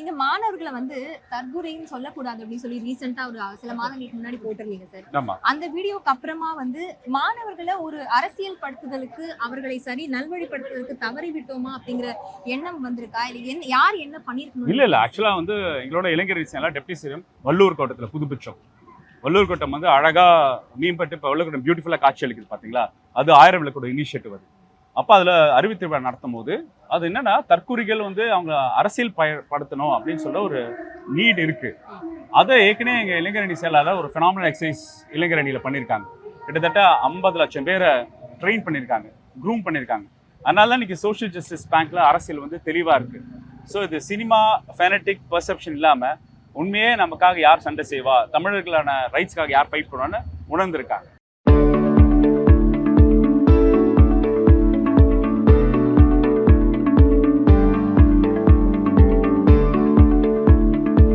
நீங்க மாணவர்களை வந்து தற்கொலைன்னு சொல்லக்கூடாது அப்படின்னு சொல்லி ரீசெண்டா ஒரு சில மாதங்களுக்கு முன்னாடி போட்டிருந்தீங்க சார். அந்த வீடியோக்கு அப்புறமா வந்து மாணவர்களை ஒரு அரசியல் படுத்துதலுக்கு அவர்களை சரி நல்வழிப்படுத்துவதற்கு தவறி விட்டோமா அப்படிங்கிற எண்ணம் வந்திருக்கா? இல்ல யார் என்ன பண்ணிருக்கணும்? இல்ல ஆக்சுவலா வந்து எங்களோட இளைஞர் டெப்டி சிஎம் வள்ளூர் கோட்டத்துல புதுப்பிச்சோம். வள்ளூர் கோட்டம் வந்து அழகா மேம்பட்டு இப்போ வள்ளூர் கோட்டம் பியூட்டிஃபுல்லா காட்சி அளிக்குது பாத்தீங்களா? அது 1000 விளக்கோட இனிஷியேட்டிவ் அது. அப்போ அதில் அறிவித்திருவிழா நடத்தும் போது அது என்னன்னா தற்கூரிகள் வந்து அவங்க அரசியல் படுத்தணும் அப்படின்னு சொல்ல ஒரு நீட் இருக்கு. அதை ஏற்கனவே எங்கள் இளைஞரணி செயலாளர் ஒரு ஃபினாமினல் எக்ஸசைஸ் இளைஞரணியில் பண்ணியிருக்காங்க. கிட்டத்தட்ட 50 லட்சம் பேரை ட்ரெயின் பண்ணியிருக்காங்க, க்ரூம் பண்ணியிருக்காங்க. அதனால தான் இன்னைக்கு சோஷியல் ஜஸ்டிஸ் பேங்க்ல அரசியல் வந்து தெளிவாக இருக்கு. ஸோ இது சினிமா ஃபேனட்டிக் பர்செப்ஷன் இல்லாமல் உண்மையே நமக்காக யார் சண்டை செய்வா, தமிழர்களான ரைட்ஸ்க்காக யார் ஃபைட் பண்ணுவான்னு உணர்ந்திருக்காங்க.